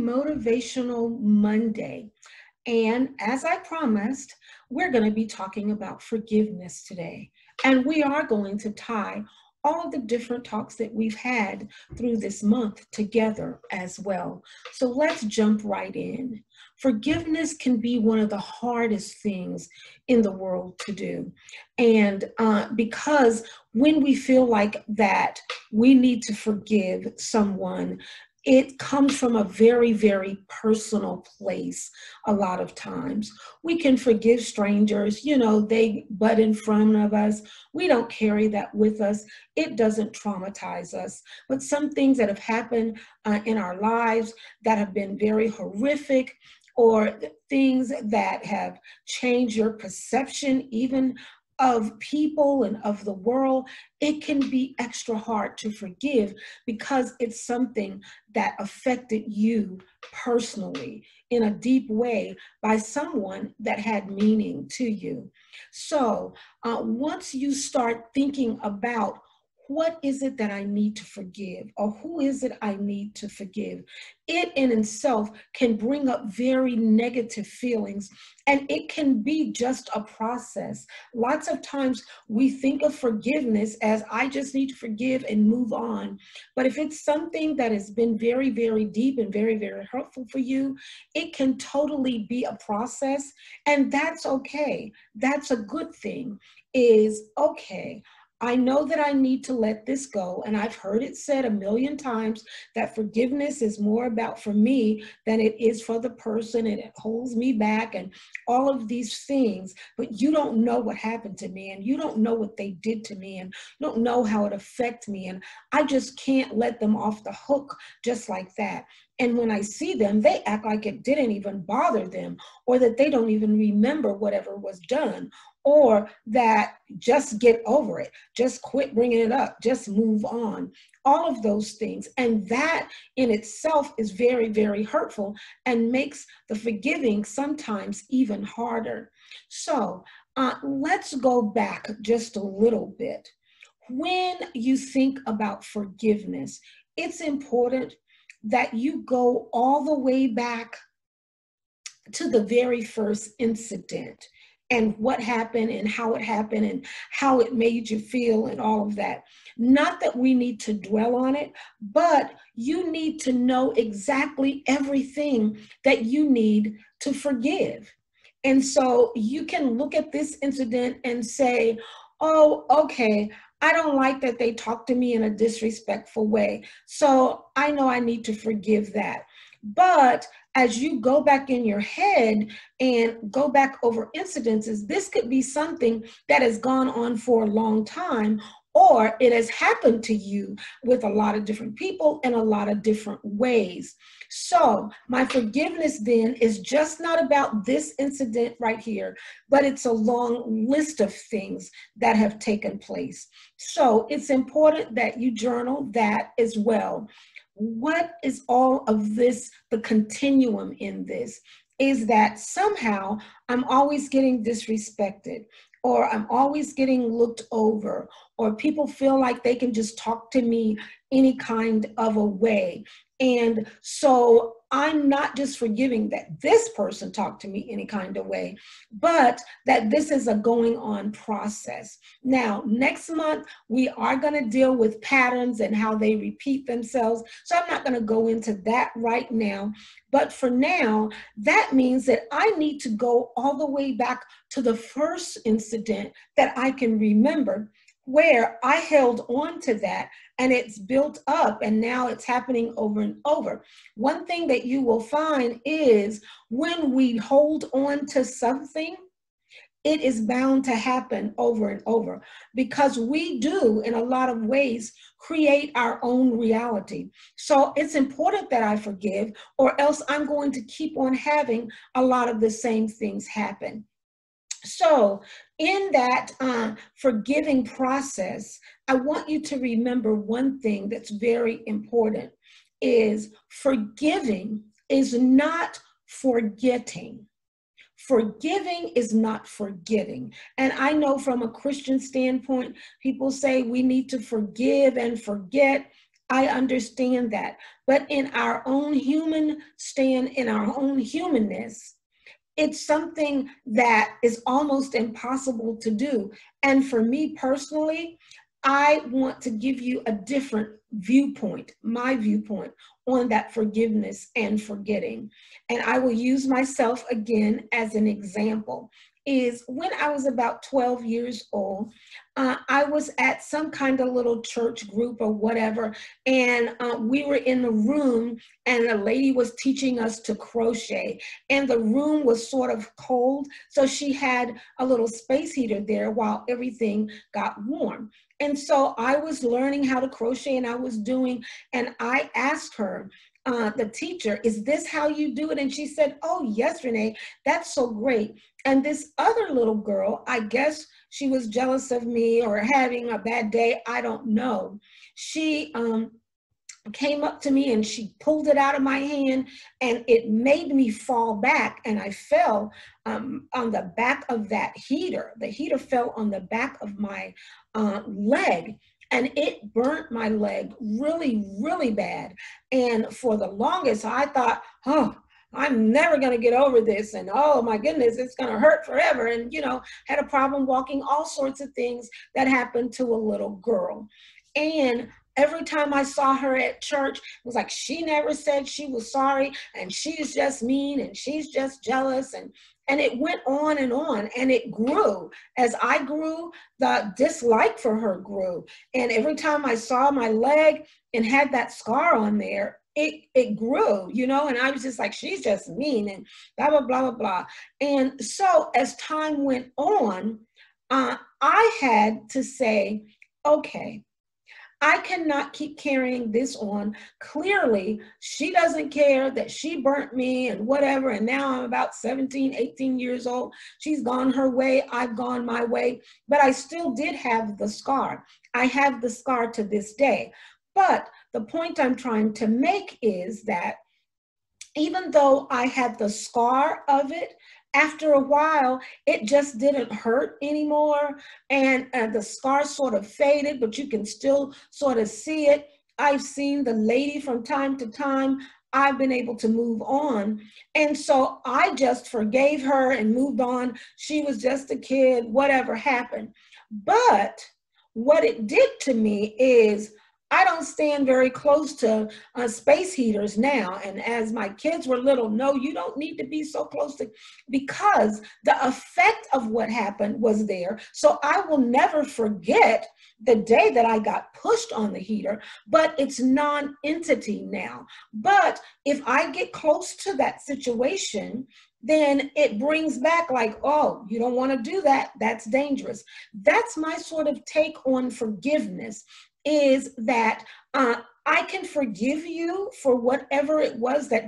Motivational Monday. And as I promised, we're going to be talking about forgiveness today. And we are going to tie all of the different talks that we've had through this month together as well. So let's jump right in. Forgiveness can be one of the hardest things in the world to do. And because when we feel like that we need to forgive someone, it comes from a very, very personal place a lot of times. We can forgive strangers, they butt in front of us. We don't carry that with us. It doesn't traumatize us. But some things that have happened in our lives that have been very horrific, or things that have changed your perception even of people and of the world, it can be extra hard to forgive because it's something that affected you personally in a deep way by someone that had meaning to you. So once you start thinking about what is it that I need to forgive, or who is it I need to forgive, it in itself can bring up very negative feelings, and it can be just a process. Lots of times we think of forgiveness as I just need to forgive and move on. But if it's something that has been very, very deep and very, very hurtful for you, it can totally be a process, and that's okay. That's a good thing. Okay, I know that I need to let this go. And I've heard it said a million times that forgiveness is more about for me than it is for the person, and it holds me back and all of these things. But you don't know what happened to me, and you don't know what they did to me, and you don't know how it affects me. And I just can't let them off the hook just like that. And when I see them, they act like it didn't even bother them, or that they don't even remember whatever was done, or that just get over it, just quit bringing it up, just move on, all of those things. And that in itself is very, very hurtful and makes the forgiving sometimes even harder. So let's go back just a little bit. When you think about forgiveness, it's important that you go all the way back to the very first incident and what happened and how it made you feel and all of that. Not that we need to dwell on it, but you need to know exactly everything that you need to forgive. And so you can look at this incident and say, oh, okay, I don't like that they talked to me in a disrespectful way. So I know I need to forgive that. But as you go back in your head and go back over incidences, this could be something that has gone on for a long time, or it has happened to you with a lot of different people in a lot of different ways. So my forgiveness then is just not about this incident right here, but it's a long list of things that have taken place. So it's important that you journal that as well. What is all of this, the continuum in this, is that somehow I'm always getting disrespected, or I'm always getting looked over, or people feel like they can just talk to me any kind of a way. And so I'm not just forgiving that this person talked to me any kind of way, but that this is a going on process. Now, next month, we are going to deal with patterns and how they repeat themselves. So I'm not going to go into that right now. But for now, that means that I need to go all the way back to the first incident that I can remember, where I held on to that and it's built up and now it's happening over and over. One thing that you will find is when we hold on to something, it is bound to happen over and over, because we do, in a lot of ways, create our own reality. So it's important that I forgive, or else I'm going to keep on having a lot of the same things happen. So in that forgiving process, I want you to remember one thing that's very important, is forgiving is not forgetting. Forgiving is not forgetting. And I know from a Christian standpoint, people say we need to forgive and forget. I understand that. But in our own human stand, in our own humanness, it's something that is almost impossible to do. And for me personally, I want to give you a different viewpoint, my viewpoint on that forgiveness and forgetting. And I will use myself again as an example. Is when I was about 12 years old, I was at some kind of little church group or whatever, and we were in the room, and a lady was teaching us to crochet, and the room was sort of cold, so she had a little space heater there while everything got warm. And so I was learning how to crochet, and I was doing, and I asked her, the teacher, is this how you do it? And she said, oh, yes, Renee, that's so great. And this other little girl, I guess she was jealous of me or having a bad day, I don't know. She came up to me and she pulled it out of my hand, and it made me fall back, and I fell on the back of that heater. The heater fell on the back of my leg, and it burnt my leg really, really bad. And for the longest, I thought, oh, I'm never going to get over this. And oh my goodness, it's going to hurt forever. And, had a problem walking, all sorts of things that happened to a little girl. And every time I saw her at church, it was like, she never said she was sorry, and she's just mean, and she's just jealous. And it went on, and it grew. As I grew, the dislike for her grew. And every time I saw my leg and had that scar on there, it grew, and I was just like, she's just mean, and blah, blah, blah, blah, blah. And so as time went on, I had to say, okay, I cannot keep carrying this on. Clearly, she doesn't care that she burnt me and whatever. And now I'm about 17, 18 years old. She's gone her way. I've gone my way. But I still did have the scar. I have the scar to this day. But the point I'm trying to make is that even though I had the scar of it, after a while, it just didn't hurt anymore. And the scar sort of faded, but you can still sort of see it. I've seen the lady from time to time. I've been able to move on. And so I just forgave her and moved on. She was just a kid, whatever happened. But what it did to me is I don't stand very close to space heaters now. And as my kids were little, no, you don't need to be so close to, because the effect of what happened was there. So I will never forget the day that I got pushed on the heater, but it's non-entity now. But if I get close to that situation, then it brings back like, oh, you don't want to do that. That's dangerous. That's my sort of take on forgiveness. Is that I can forgive you for whatever it was that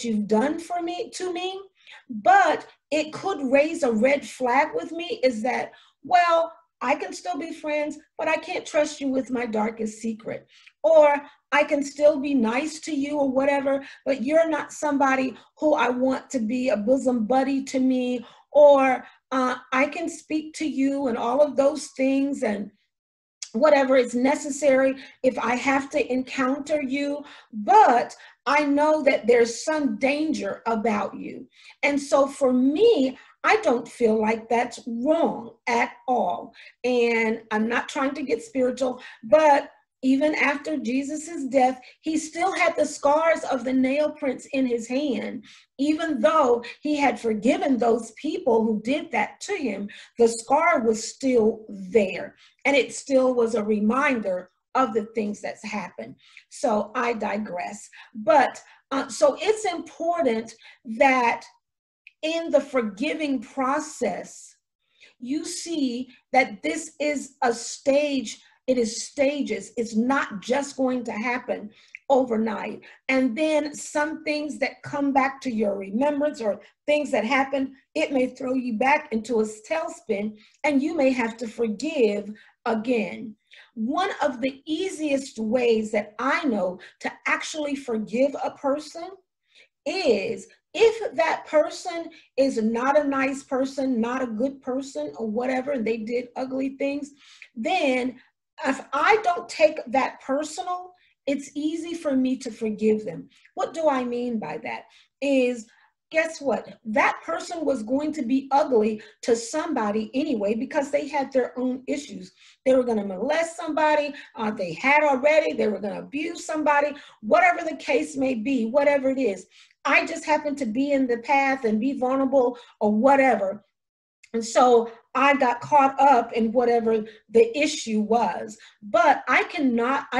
you've done to me, but it could raise a red flag with me is that, well, I can still be friends, but I can't trust you with my darkest secret. Or I can still be nice to you or whatever, but you're not somebody who I want to be a bosom buddy to me. Or I can speak to you and all of those things, and whatever is necessary if I have to encounter you, but I know that there's some danger about you. And so for me, I don't feel like that's wrong at all. And I'm not trying to get spiritual, but even after Jesus's death, he still had the scars of the nail prints in his hand. Even though he had forgiven those people who did that to him, the scar was still there. And it still was a reminder of the things that's happened. So I digress. But so it's important that in the forgiving process, you see that this is a stage. It is stages. It's not just going to happen overnight. And then some things that come back to your remembrance or things that happen, it may throw you back into a tailspin, and you may have to forgive again. One of the easiest ways that I know to actually forgive a person is if that person is not a nice person, not a good person or whatever, and they did ugly things, then if I don't take that personal it's easy for me to forgive them. What do I mean by that? Is guess what? That person was going to be ugly to somebody anyway because they had their own issues. They were going to molest somebody, they had already, they were going to abuse somebody, whatever the case may be, whatever it is. I just happen to be in the path and be vulnerable or whatever. And so I got caught up in whatever the issue was. But I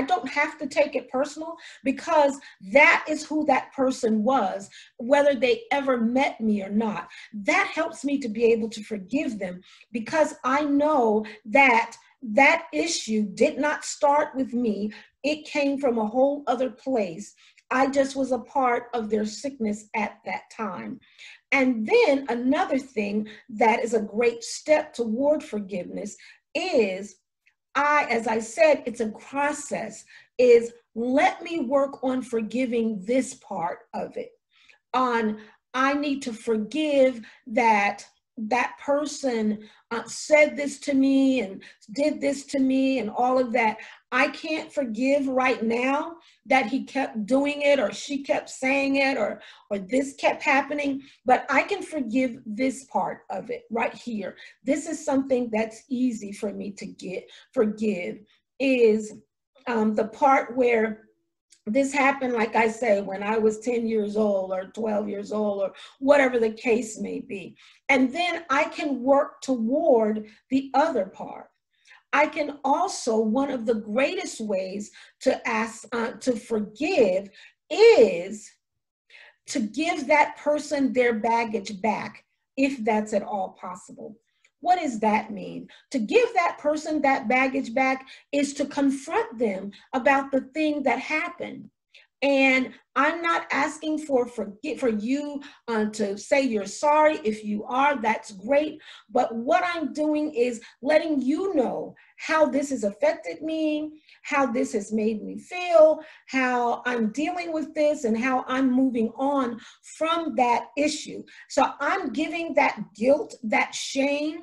don't have to take it personal because that is who that person was, whether they ever met me or not. That helps me to be able to forgive them because I know that that issue did not start with me. It came from a whole other place. I just was a part of their sickness at that time. And then another thing that is a great step toward forgiveness is as I said, it's a process, is let me work on forgiving this part of it. I need to forgive that that person said this to me and did this to me and all of that. I can't forgive right now that he kept doing it or she kept saying it or this kept happening, but I can forgive this part of it right here. This is something that's easy for me to forgive, is the part where this happened, like I say, when I was 10 years old or 12 years old or whatever the case may be. And then I can work toward the other part. I can also, one of the greatest ways to forgive is to give that person their baggage back, if that's at all possible. What does that mean? To give that person that baggage back is to confront them about the thing that happened. And I'm not asking for you to say you're sorry. If you are, that's great. But what I'm doing is letting you know how this has affected me, how this has made me feel, how I'm dealing with this, and how I'm moving on from that issue. So I'm giving that guilt, that shame,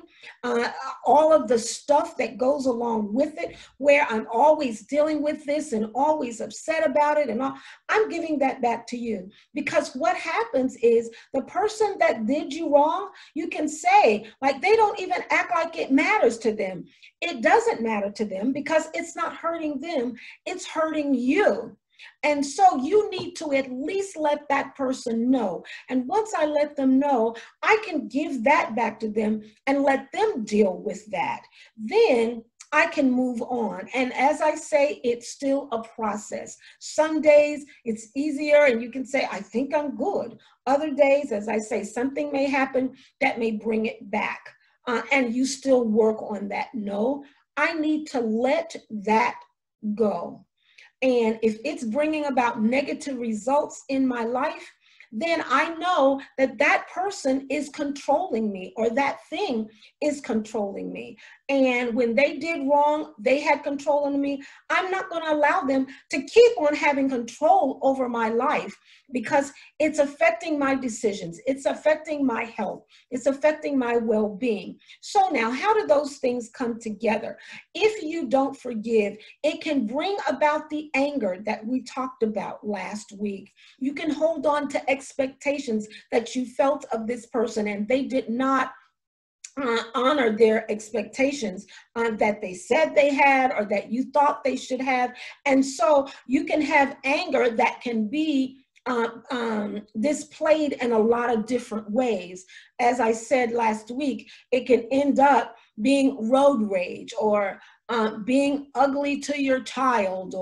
all of the stuff that goes along with it, where I'm always dealing with this and always upset about it and all. I'm giving that back to you, because what happens is the person that did you wrong, you can say, like, they don't even act like it matters to them. It doesn't matter to them because it's not hurting them, it's hurting you. And so you need to at least let that person know. And once I let them know, I can give that back to them and let them deal with that. Then I can move on. And as I say, it's still a process. Some days it's easier and you can say, I think I'm good. Other days, as I say, something may happen that may bring it back. And you still work on that. No, I need to let that go. And if it's bringing about negative results in my life, then I know that that person is controlling me, or that thing is controlling me. And when they did wrong, they had control over me. I'm not going to allow them to keep on having control over my life, because it's affecting my decisions. It's affecting my health. It's affecting my well-being. So now, how do those things come together? If you don't forgive, it can bring about the anger that we talked about last week. You can hold on to expectations that you felt of this person, and they did not honor their expectations that they said they had or that you thought they should have. And so you can have anger that can be displayed in a lot of different ways. As I said last week, it can end up being road rage, or being ugly to your child,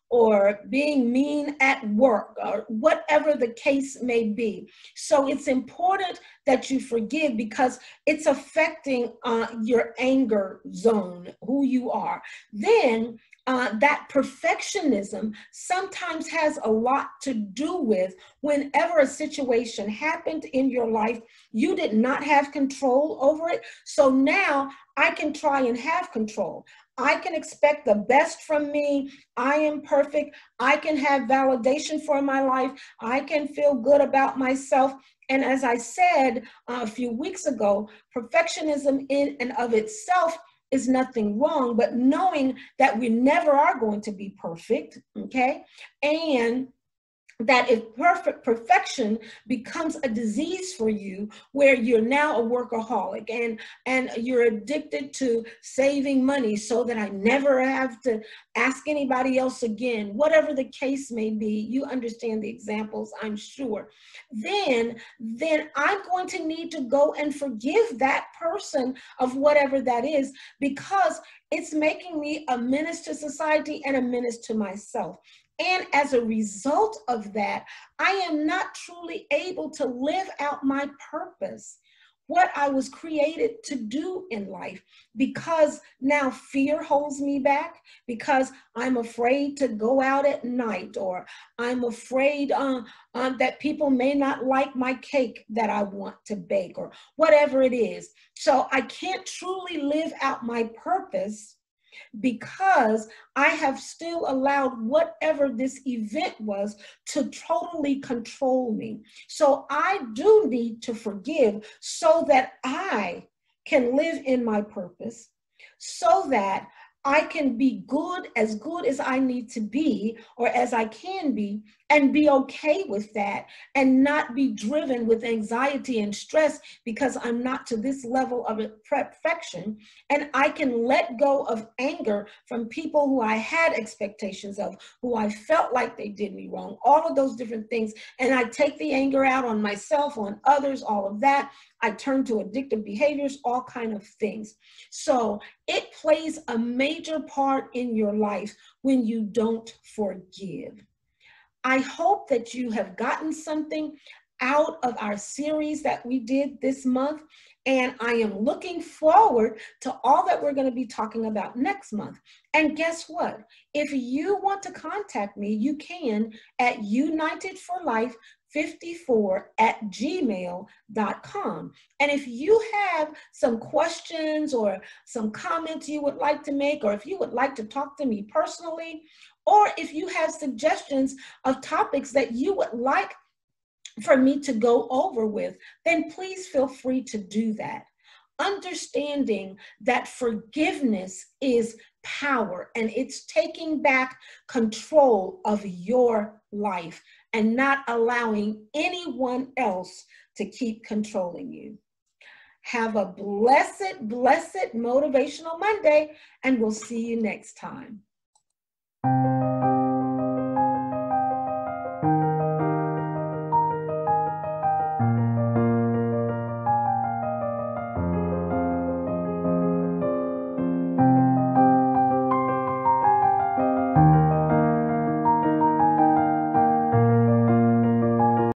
or being mean at work, or whatever the case may be. So it's important that you forgive, because it's affecting your anger zone, who you are. Then that perfectionism sometimes has a lot to do with whenever a situation happened in your life, you did not have control over it. So now I can try and have control. I can expect the best from me. I am perfect. I can have validation for my life. I can feel good about myself. And as I said a few weeks ago, perfectionism in and of itself is nothing wrong, but knowing that we never are going to be perfect, okay? And that if perfection becomes a disease for you, where you're now a workaholic and you're addicted to saving money so that I never have to ask anybody else again, whatever the case may be, you understand the examples, I'm sure, then I'm going to need to go and forgive that person of whatever that is, because it's making me a menace to society and a menace to myself. And as a result of that, I am not truly able to live out my purpose, what I was created to do in life, because now fear holds me back, because I'm afraid to go out at night, or I'm afraid that people may not like my cake that I want to bake, or whatever it is. So I can't truly live out my purpose, because I have still allowed whatever this event was to totally control me. So I do need to forgive so that I can live in my purpose, so that I can be good as I need to be, or as I can be, and be okay with that, and not be driven with anxiety and stress because I'm not to this level of perfection. And I can let go of anger from people who I had expectations of, who I felt like they did me wrong, all of those different things. And I take the anger out on myself, on others, all of that. I turn to addictive behaviors, all kind of things. So it plays a major part in your life when you don't forgive. I hope that you have gotten something out of our series that we did this month, and I am looking forward to all that we're going to be talking about next month. And guess what? If you want to contact me, you can at unitedforlife54@gmail.com. And if you have some questions or some comments you would like to make, or if you would like to talk to me personally, or if you have suggestions of topics that you would like for me to go over with, then please feel free to do that. Understanding that forgiveness is power, and it's taking back control of your life and not allowing anyone else to keep controlling you. Have a blessed, blessed Motivational Monday, and we'll see you next time.